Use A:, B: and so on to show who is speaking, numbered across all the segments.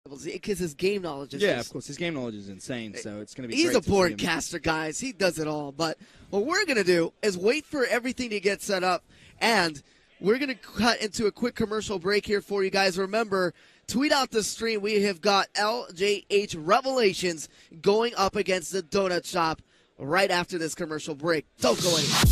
A: because his game knowledge is
B: of course. His game knowledge is insane, so it's going to be
A: He's
B: great
A: a board caster, guys. He does it all. But what we're going to do is wait for everything to get set up, and we're going to cut into a quick commercial break here for you guys. Remember, tweet out the stream. We have got LJH Revelations going up against the Donut Shop right after this commercial break. Don't go anywhere.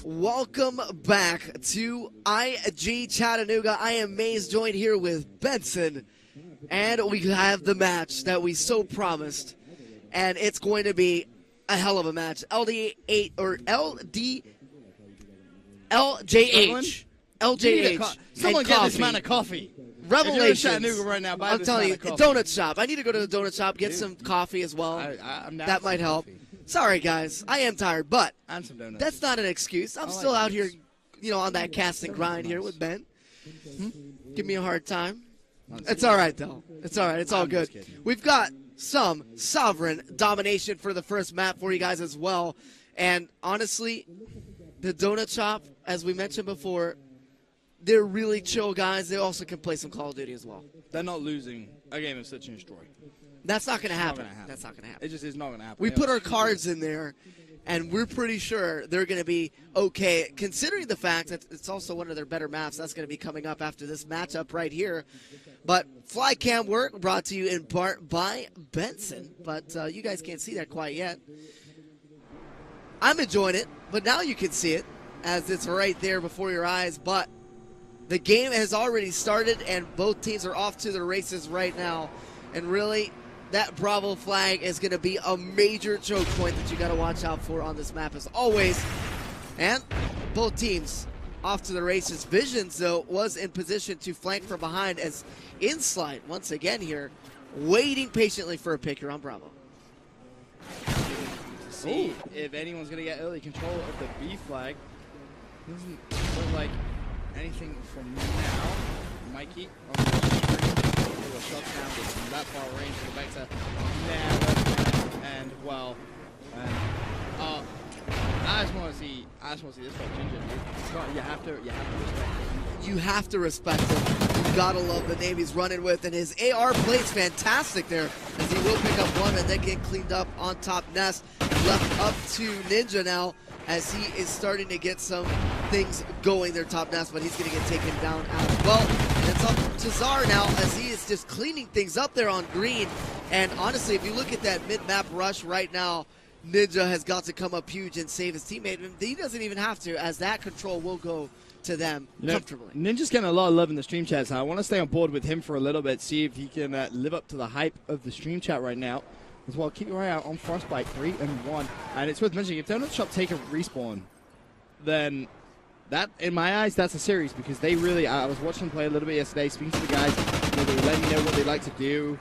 A: Welcome back to IG Chattanooga. I am Maze, joined here with Benson, and we have the match that we so promised, and it's going to be a hell of a match. LJH
B: Someone get this man a coffee.
A: Revelations.
B: Chattanooga right now,
A: I'm telling you, donut shop. I need to go to the donut shop, get some coffee as well. That might help. Sorry, guys. I am tired, but that's not an excuse. I'm still out here, on that casting grind here with Ben. Give me a hard time. It's all right, though. It's all right. It's all good. We've got some sovereign domination for the first map for you guys as well. And honestly, the donut shop, as we mentioned before, they're really chill guys. They also can play some Call of Duty as well.
B: They're not losing a game of Search and Destroy.
A: That's not going to happen. That's not going to happen.
B: It just is not going to happen.
A: We put our cards in there, and we're pretty sure they're going to be okay, considering the fact that it's also one of their better maps. That's going to be coming up after this matchup right here. But fly cam work brought to you in part by Benson, but you guys can't see that quite yet. I'm enjoying it, but now you can see it as it's right there before your eyes. But the game has already started, and both teams are off to the races right now. And really, that Bravo flag is going to be a major choke point that you got to watch out for on this map as always. And both teams off to the races. Visions, though, was in position to flank from behind as Inslide, once again here, waiting patiently for a pick here on Bravo.
B: See if anyone's going to get early control of the B flag. Doesn't look like anything from now. Mikey on the screen. Shots down from that far range to the back to and well, I just want to see this fight, Ginger. You have to respect him.
A: You have to respect him. You gotta love the name he's running with, and his AR plays fantastic there, as he will pick up one and then get cleaned up on top nest. Left up to Ninja now, as he is starting to get some things going there top nest, but he's going to get taken down as well. And it's up to Czar now, as he is just cleaning things up there on green. And honestly, if you look at that mid-map rush right now, Ninja has got to come up huge and save his teammate. And he doesn't even have to, as that control will go to them comfortably.
B: Ninja's getting a lot of love in the stream chat, so I want to stay on board with him for a little bit, see if he can live up to the hype of the stream chat right now. As well, keep your eye out on Frostbite 3-1. And it's worth mentioning, if Donut Shop take a respawn, then that, in my eyes, that's a series, because they really, I was watching them play a little bit yesterday, speaking to the guys, they were letting me know what they like to do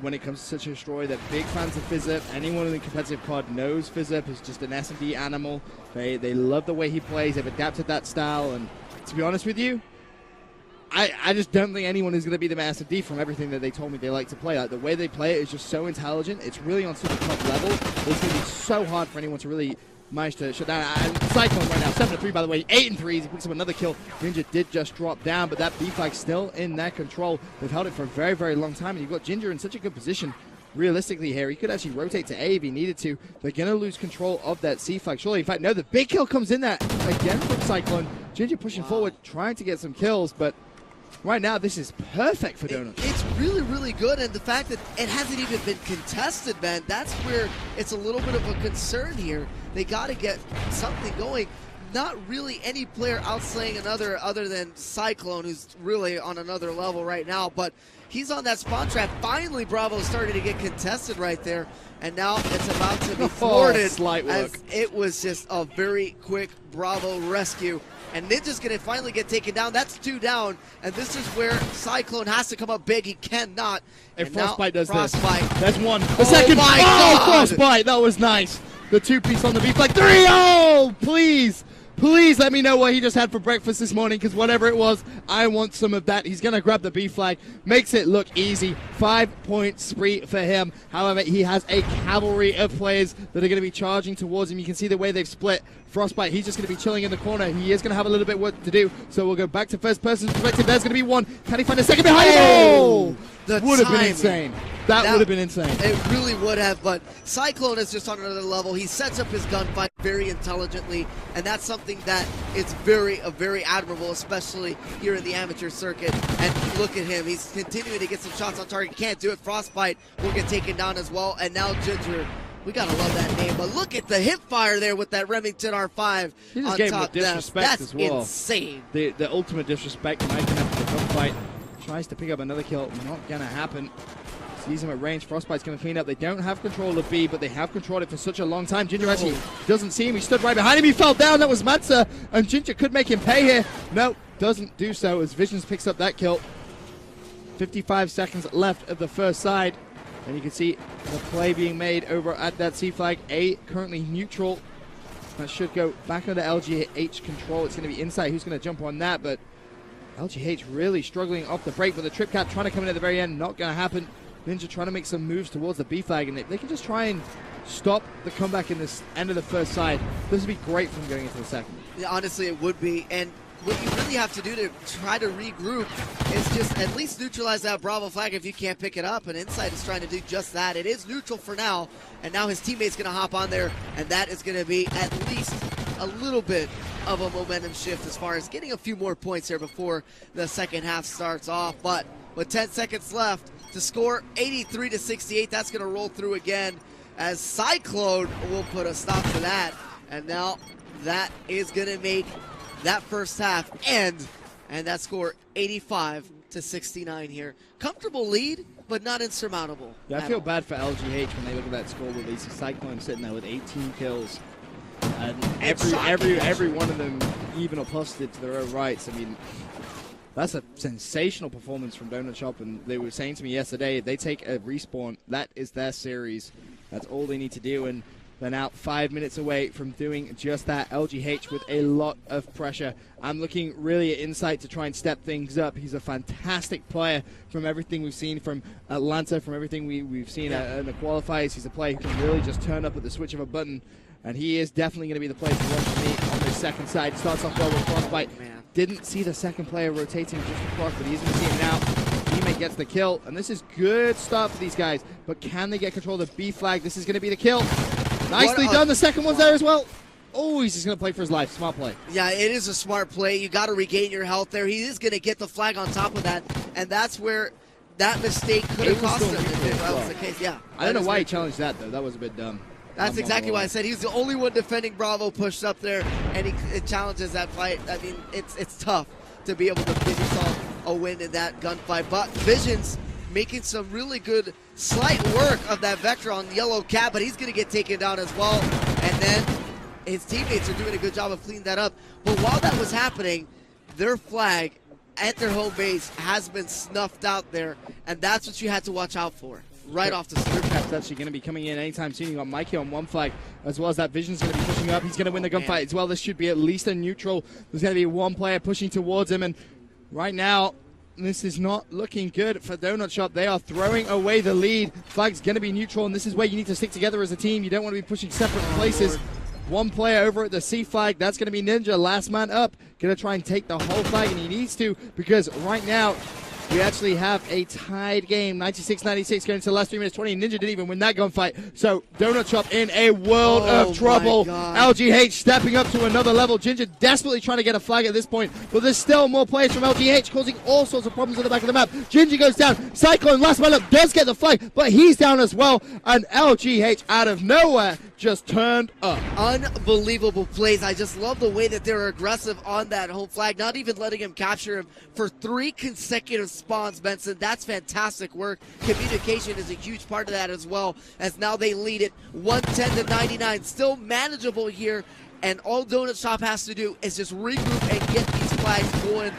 B: when it comes to Search and Destroy. They're big fans of Fizzip. Anyone in the competitive COD knows Fizzip is just an S&D animal. They love the way he plays. They've adapted that style, and to be honest with you, I just don't think anyone is going to be the Master D from everything that they told me they like to play. Like, the way they play it is just so intelligent. It's really on super top level. It's going to be so hard for anyone to really manage to shut down. Cyclone right now, 7-3 by the way, 8-3. He picks up another kill. Ginger did just drop down, but that B flag still in their control. They've held it for a very, very long time, and you've got Ginger in such a good position. Realistically here, he could actually rotate to A if he needed to. They're going to lose control of that C flag. Surely, in fact, no, the big kill comes in there again from Cyclone. Ginger pushing forward, trying to get some kills, but right now, this is perfect for Donut.
A: It's really, really good, and the fact that it hasn't even been contested, man, that's where it's a little bit of a concern here. They got to get something going. Not really any player outslaying another other than Cyclone, who's really on another level right now, but he's on that spawn trap. Finally, Bravo started to get contested right there, and now it's about to be thwarted.
B: Slight work.
A: As it was just a very quick Bravo rescue. and Ninja's going to finally get taken down. That's 2 down, and this is where Cyclone has to come up big. He cannot.
B: If
A: And
B: Frostbite
A: now
B: does
A: Frostbite.
B: this, there's one. The
A: Oh
B: second.
A: my
B: Oh,
A: God.
B: Frostbite, that was nice. The 2-piece on the beef, like 3. Oh, please. Please let me know what he just had for breakfast this morning, because whatever it was, I want some of that. He's going to grab the B flag, makes it look easy. 5-point spree for him. However, he has a cavalry of players that are going to be charging towards him. You can see the way they've split. Frostbite, he's just going to be chilling in the corner. He is going to have a little bit work to do, so we'll go back to first person perspective. There's going to be one. Can he find a second behind him? Oh!
A: The
B: Would have been
A: timing.
B: insane. That would have been insane.
A: It really would have, but Cyclone is just on another level. He sets up his gunfight very intelligently, and that's something that is very admirable, especially here in the amateur circuit. And look at him. He's continuing to get some shots on target. Can't do it. Frostbite will get taken down as well, and now Ginger. We gotta love that name, but look at the hip fire there with that Remington R5
B: He just
A: on
B: gave him
A: top
B: the disrespect
A: That's
B: as well.
A: insane.
B: The ultimate disrespect, knife after the gunfight. Tries to pick up another kill, not gonna happen. Sees him at range. Frostbite's gonna clean up. They don't have control of B, but they have controlled it for such a long time. Ginger actually doesn't see him. He stood right behind him. He fell down. That was Matza, and Ginger could make him pay here. No, doesn't do so as Visions picks up that kill. 55 seconds left of the first side, and you can see the play being made over at that C flag. A currently neutral. That should go back under LGH control. It's gonna be inside. Who's gonna jump on that? But LGH really struggling off the break, but the trip cap trying to come in at the very end, not going to happen. Ninja trying to make some moves towards the B flag, and they can just try and stop the comeback in this end of the first side. This would be great from going into the second.
A: Yeah, honestly, it would be. And what you really have to do to try to regroup is just at least neutralize that Bravo flag if you can't pick it up. And Insight is trying to do just that. It is neutral for now, and now his teammate's going to hop on there, and that is going to be at least a little bit of a momentum shift as far as getting a few more points here before the second half starts off. But with 10 seconds left to score 83-68, that's going to roll through again as Cyclone will put a stop to that. And now that is going to make that first half end, and that score 85-69 here. Comfortable lead, but not insurmountable.
B: Yeah, I feel bad for LGH when they look at that score with these Cyclone sitting there with 18 kills. And every one of them even or plus it to their own rights. I mean, that's a sensational performance from Donut Shop, and they were saying to me yesterday, if they take a respawn, that is their series. That's all they need to do, and they're now 5 minutes away from doing just that. LGH with a lot of pressure. I'm looking really at Insight to try and step things up. He's a fantastic player from everything we've seen from Atlanta, from everything we've seen in the qualifiers. He's a player who can really just turn up at the switch of a button. And he is definitely going to be the player to watch for me on the second side. Starts off well with Frostbite. Didn't see the second player rotating just across, but he's going to see him now. Teammate gets the kill, and this is good stuff for these guys. But can they get control of the B flag? This is going to be the kill. Nicely done. The second one's there as well. Oh, he's just going to play for his life. Smart play.
A: Yeah, it is a smart play. You got to regain your health there. He is going to get the flag on top of that, and that's where that mistake could have cost him if that was the case. Yeah.
B: I don't know why he challenged that, though. That was a bit dumb.
A: That's exactly why I said he's the only one defending Bravo pushed up there, and it challenges that fight. I mean, it's tough to be able to give yourself a win in that gunfight. But Visions making some really good slight work of that Vector on Yellow Cat, but he's going to get taken down as well. And then his teammates are doing a good job of cleaning that up. But while that was happening, their flag at their home base has been snuffed out there, and that's what you had to watch out for. Right off the start.
B: That's actually going to be coming in anytime soon. You got Mikey on one flag, as well as that Vision's going to be pushing up. He's going to win the gunfight as well. This should be at least a neutral. There's going to be one player pushing towards him, and right now, this is not looking good for Donut Shop. They are throwing away the lead. Flag's going to be neutral, and this is where you need to stick together as a team. You don't want to be pushing separate places. One player over at the C flag. That's going to be Ninja, last man up. Going to try and take the whole flag, and he needs to, because right now, we actually have a tied game, 96-96 going into the last 3 minutes 20. Ninja didn't even win that gunfight. So Donut Shop in a world of trouble. LGH stepping up to another level. Ginger desperately trying to get a flag at this point, but there's still more players from LGH causing all sorts of problems at the back of the map. Ginger goes down. Cyclone, last man up, does get the flag, but he's down as well. And LGH out of nowhere just turned up.
A: Unbelievable plays. I just love the way that they're aggressive on that home flag, not even letting him capture him for 3 consecutive spawns, Benson. That's fantastic work. Communication is a huge part of that as well, as now they lead it 110-99. Still manageable here And all Donut Shop has to do is just regroup and get these flags going.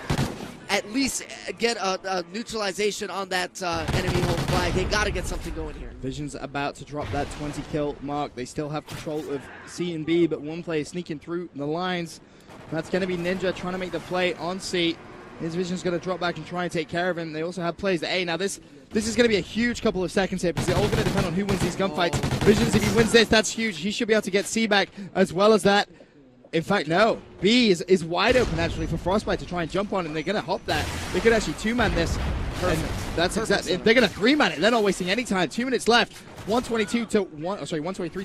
A: At least get a neutralization on that enemy home flag. They got to get something going here.
B: Vision's about to drop that 20 kill mark. They still have control of C and B, but one player sneaking through the lines. That's going to be Ninja trying to make the play on C. His Vision's going to drop back and try and take care of him. They also have plays at A. Now this is going to be a huge couple of seconds here because they're all going to depend on who wins these gunfights. Visions, if he wins this, that's huge. He should be able to get C back as well as that. In fact, no. B is wide open, actually, for Frostbite to try and jump on, and they're going to hop that. They could actually two-man this.
A: Perfect.
B: And that's
A: Perfect.
B: exactly. They're going to three-man it. They're not wasting any time. 2 minutes left. 123 to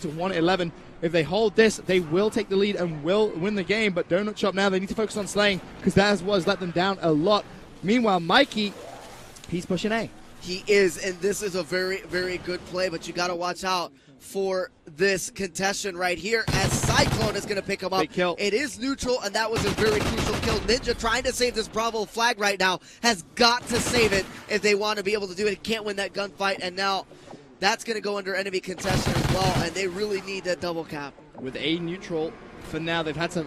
B: 111. If they hold this, they will take the lead and will win the game. But Donut Shop now, they need to focus on slaying because that has let them down a lot. Meanwhile, Mikey, he's pushing A.
A: He is, and this is a very, very good play, but you got to watch out for this contestant right here as Cyclone is going to pick him up.
B: Big kill.
A: It is neutral, and that was a very crucial kill. Ninja trying to save this Bravo flag right now has got to save it if they want to be able to do it. He can't win that gunfight, and now that's going to go under enemy contestant as well, and they really need that double cap.
B: With A neutral for now, they've had to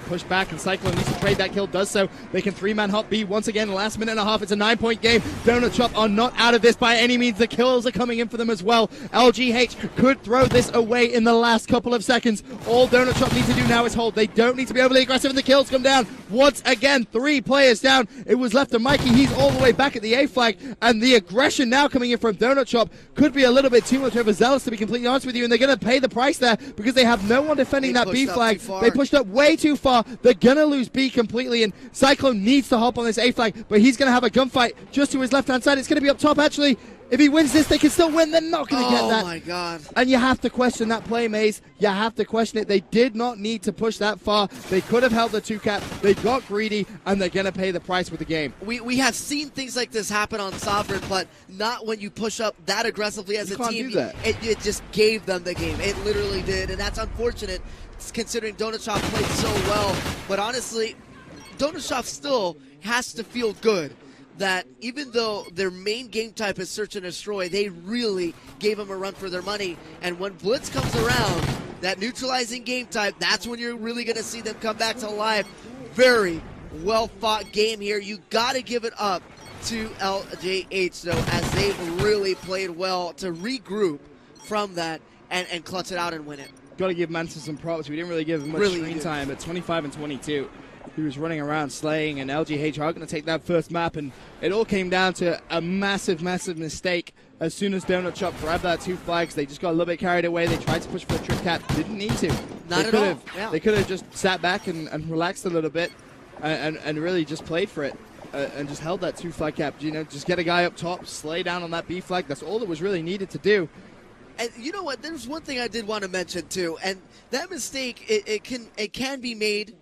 B: push back, and Cyclone needs to trade that kill, does so. They can three-man hop B once again, last minute and a half. It's a 9-point game. Donut Shop are not out of this by any means. The kills are coming in for them as well. LGH could throw this away in the last couple of seconds. All Donut Shop need to do now is hold. They don't need to be overly aggressive, and the kills come down. Once again, 3 players down. It was left to Mikey. He's all the way back at the A flag, and the aggression now coming in from Donut Shop could be a little bit too much overzealous, to be completely honest with you, and they're going to pay the price there because they have no one defending that B flag. They pushed up way too far. They're going to lose B completely, and Cyclone needs to hop on this A flag, but he's going to have a gunfight just to his left-hand side. It's going to be up top, actually. If he wins this, they can still win. They're not going to get that.
A: Oh, my God.
B: And you have to question that play, Maze. You have to question it. They did not need to push that far. They could have held the 2-cap. They got greedy, and they're going to pay the price with the game.
A: We have seen things like this happen on Sovereign, but not when you push up that aggressively as a team.
B: Do that.
A: It just gave them the game. It literally did, and that's unfortunate considering Donut Shop played so well. But honestly, Donut Shop still has to feel good that even though their main game type is search and destroy, they really gave them a run for their money. And when Blitz comes around, that neutralizing game type, that's when you're really going to see them come back to life. Very well-fought game here. You got to give it up to LJH, though, as they've really played well to regroup from that and clutch it out and win it.
B: Got to give Manson some props. We didn't really give him much screen time, at 25 and 22. He was running around slaying, and LGH are going to take that first map, and it all came down to a massive, massive mistake. As soon as Donut Shop grabbed that 2 flags, they just got a little bit carried away. They tried to push for a trip cap, didn't need to.
A: Not at all. Yeah.
B: They could have just sat back and relaxed a little bit and really just played for it and just held that 2 flag cap. You know, just get a guy up top, slay down on that B flag. That's all that was really needed to do.
A: And you know what? There's one thing I did want to mention too, and that mistake it can be made.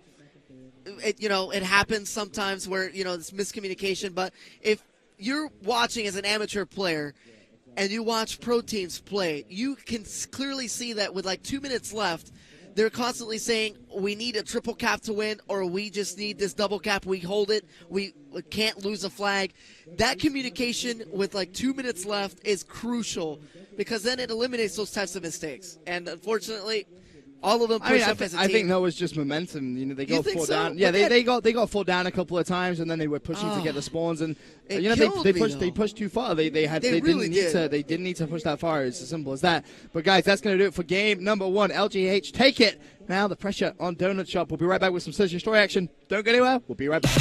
A: It happens sometimes where it's miscommunication. But if you're watching as an amateur player and you watch pro teams play, you can clearly see that with like 2 minutes left, they're constantly saying we need a triple cap to win, or we just need this double cap. We hold it. We can't lose a flag. That communication with like 2 minutes left is crucial because then it eliminates those types of mistakes. And unfortunately, all of them push up as a team.
B: I think that was just momentum. They got 4 down.
A: So?
B: Yeah, they got 4 down a couple of times, and then they were pushing to get the spawns. And they pushed too far. They didn't need to push that far. It's as simple as that. But guys, that's going to do it for game number 1. LGH take it. Now the pressure on Donut Shop. We'll be right back with some search and destroy action. Don't go anywhere. We'll be right back.